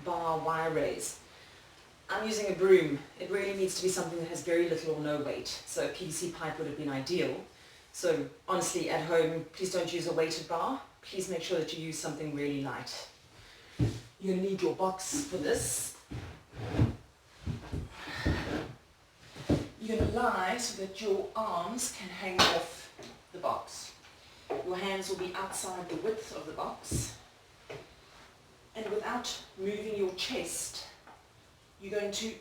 bar wire raise. I'm using a broom. It really needs to be something that has very little or no weight. So a PVC pipe would have been ideal. So honestly, at home, please don't use a weighted bar. Please make sure that you use something really light. You're going to need your box for this. You're going to lie so that your arms can hang off the box. Your hands will be outside the width of the box. And without moving your chest, you're going to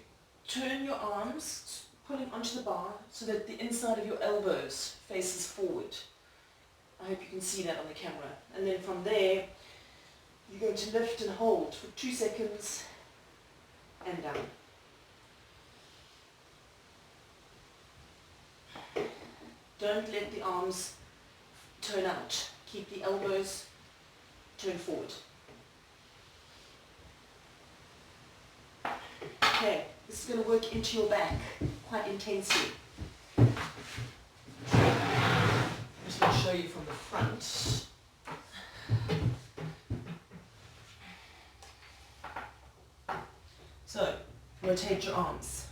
turn your arms, pulling onto the bar so that the inside of your elbows faces forward. I hope you can see that on the camera. And then from there, you're going to lift and hold for 2 seconds and down. Don't let the arms turn out. Keep the elbows turned forward. Okay, this is going to work into your back quite intensely. I'm just going to show you from the front. So, rotate your arms.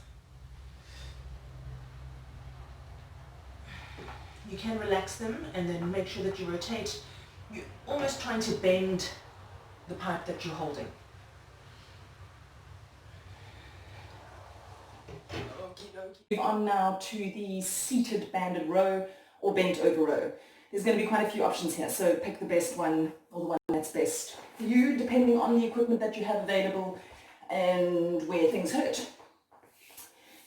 You can relax them and then make sure that you rotate. You're almost trying to bend the pipe that you're holding. Move on now to the seated banded row or bent over row. There's going to be quite a few options here, so pick the best one or the one that's best for you, depending on the equipment that you have available and where things hurt.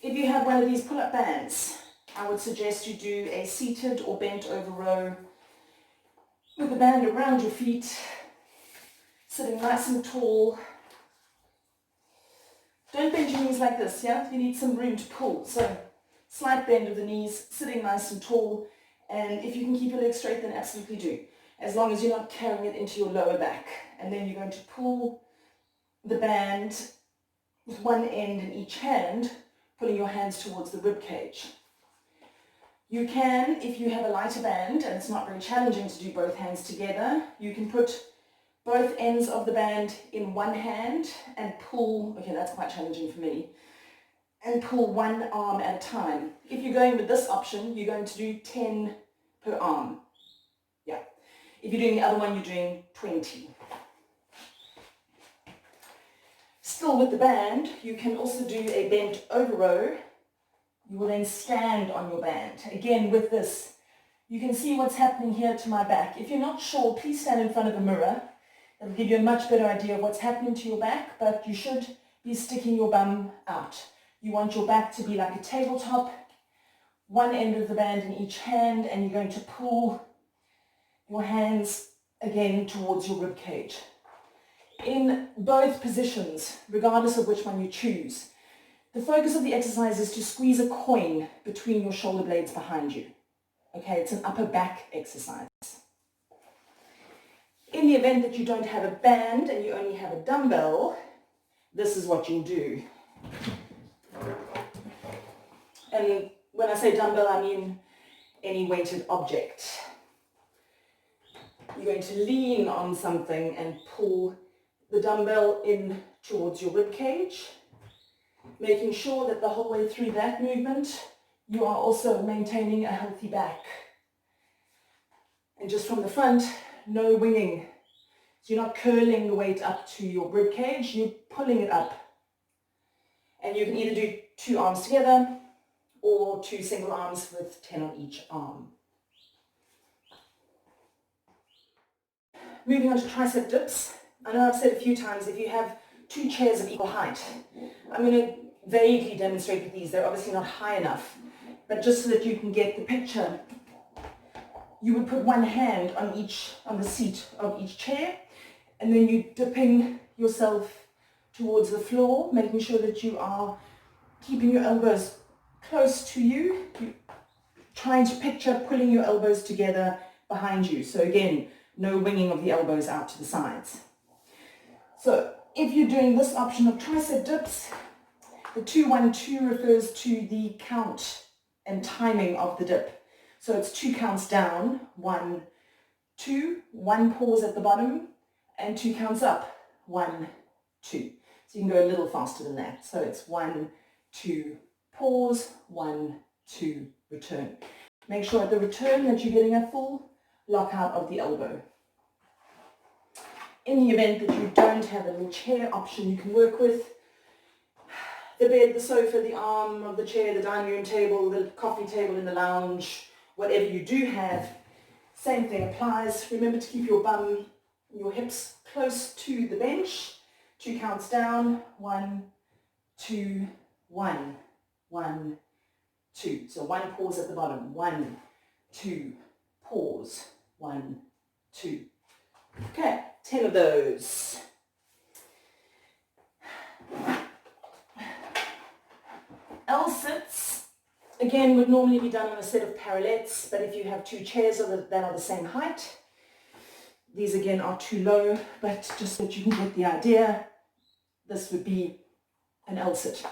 If you have one of these pull-up bands, I would suggest you do a seated or bent over row with the band around your feet, sitting nice and tall. Don't bend your knees like this, yeah? You need some room to pull. So, slight bend of the knees, sitting nice and tall, and if you can keep your legs straight, then absolutely do. As long as you're not carrying it into your lower back. And then you're going to pull the band with one end in each hand, pulling your hands towards the rib cage. You can, if you have a lighter band, and it's not very challenging to do both hands together, you can put both ends of the band in one hand and pull, okay, that's quite challenging for me, and pull one arm at a time. If you're going with this option, you're going to do 10 per arm. Yeah. If you're doing the other one, you're doing 20. Still with the band, you can also do a bent over row. You will then stand on your band. Again, with this, you can see what's happening here to my back. If you're not sure, please stand in front of a mirror. It'll give you a much better idea of what's happening to your back, but you should be sticking your bum out. You want your back to be like a tabletop, one end of the band in each hand, and you're going to pull your hands again towards your rib cage. In both positions, regardless of which one you choose, the focus of the exercise is to squeeze a coin between your shoulder blades behind you. Okay, it's an upper back exercise. In the event that you don't have a band and you only have a dumbbell, this is what you'll do. And when I say dumbbell, I mean any weighted object. You're going to lean on something and pull the dumbbell in towards your rib cage, making sure that the whole way through that movement, you are also maintaining a healthy back. And just from the front, no winging. So you're not curling the weight up to your rib cage, you're pulling it up. And you can either do 2 arms together or 2 single arms with 10 on each arm. Moving on to tricep dips. I know I've said a few times, if you have 2 chairs of equal height, I'm going to vaguely demonstrate with these. They're obviously not high enough, but just so that you can get the picture, you would put one hand on the seat of each chair, and then you're dipping yourself towards the floor, making sure that you are keeping your elbows close to you. You're trying to picture pulling your elbows together behind you. So again, no winging of the elbows out to the sides. So if you're doing this option of tricep dips, the 2-1-2 refers to the count and timing of the dip. So it's 2 counts down, 1, 2, 1 pause at the bottom, and 2 counts up, 1, 2. So you can go a little faster than that. So it's 1, 2, pause, 1, 2, return. Make sure at the return that you're getting a full lockout of the elbow. In the event that you don't have a little chair option you can work with, the bed, the sofa, the arm of the chair, the dining room table, the coffee table in the lounge, whatever you do have, same thing applies. Remember to keep your bum, your hips close to the bench. 2 counts down, 1, 2, 1, 1, 2. So 1 pause at the bottom, 1, 2, pause, 1, 2. Okay, 10 of those. L-sits, again, would normally be done on a set of parallettes, but if you have 2 chairs that are the same height, these again are too low, but just so that you can get the idea, this would be an L-sit.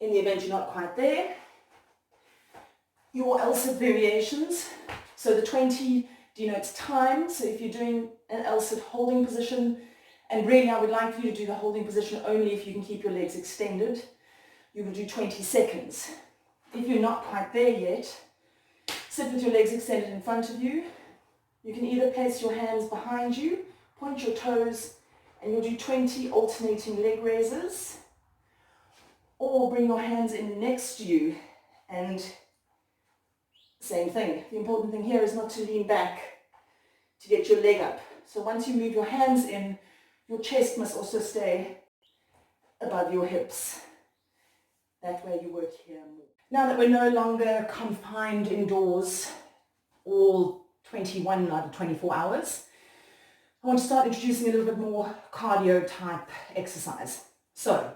In the event you're not quite there, your L-sit variations, so the 20 denotes time, so if you're doing an L-sit holding position, and really I would like for you to do the holding position only if you can keep your legs extended, you will do 20 seconds. If you're not quite there yet, sit with your legs extended in front of you. You can either place your hands behind you, point your toes, and you'll do 20 alternating leg raises, or bring your hands in next to you and same thing. The important thing here is not to lean back to get your leg up. So once you move your hands in, your chest must also stay above your hips. That way you work here more. Now that we're no longer confined indoors all 21 out of 24 hours, I want to start introducing a little bit more cardio type exercise. So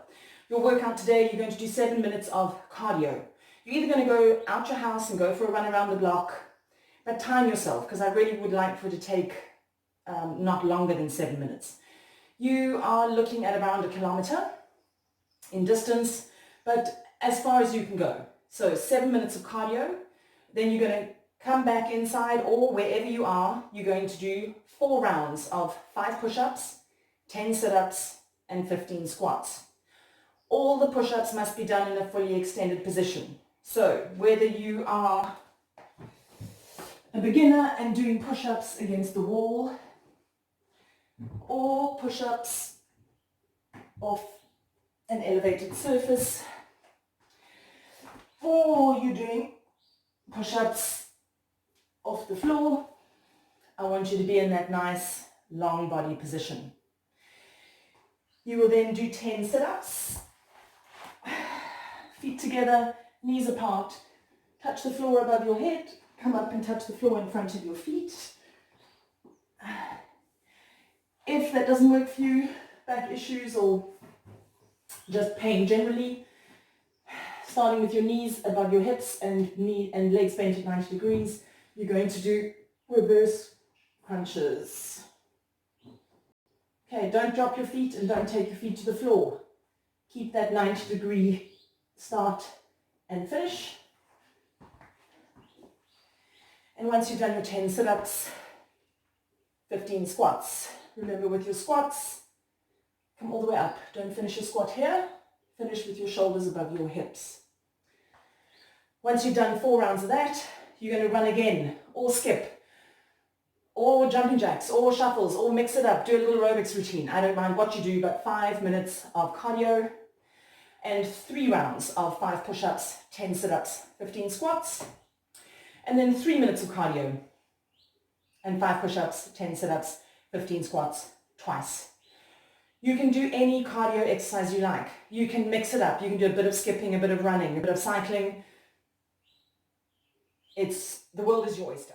your workout today, you're going to do 7 minutes of cardio. You're either going to go out your house and go for a run around the block, but time yourself, because I really would like for it to take not longer than 7 minutes. You are looking at around 1 kilometer in distance, but as far as you can go. So 7 minutes of cardio, then you're going to come back inside or wherever you are, you're going to do 4 rounds of 5 push-ups, 10 sit-ups, and 15 squats. All the push-ups must be done in a fully extended position. So whether you are a beginner and doing push-ups against the wall, or push-ups off an elevated surface, or you're doing push-ups off the floor, I want you to be in that nice long body position. You will then do 10 sit-ups, feet together, knees apart, touch the floor above your head, come up and touch the floor in front of your feet. If that doesn't work for you, back issues or just pain generally, starting with your knees above your hips and legs bent at 90 degrees, you're going to do reverse crunches. Okay, don't drop your feet and don't take your feet to the floor. Keep that 90-degree start and finish. And once you've done your 10 sit-ups, 15 squats. Remember with your squats, come all the way up. Don't finish your squat here. Finish with your shoulders above your hips. Once you've done 4 rounds of that, you're going to run again, or skip, or jumping jacks, or shuffles, or mix it up. Do a little aerobics routine. I don't mind what you do, but 5 minutes of cardio and 3 rounds of 5 push-ups, 10 sit-ups, 15 squats, and then 3 minutes of cardio and 5 push-ups, 10 sit-ups, 15 squats twice. You can do any cardio exercise you like. You can mix it up. You can do a bit of skipping, a bit of running, a bit of cycling. The world is your oyster.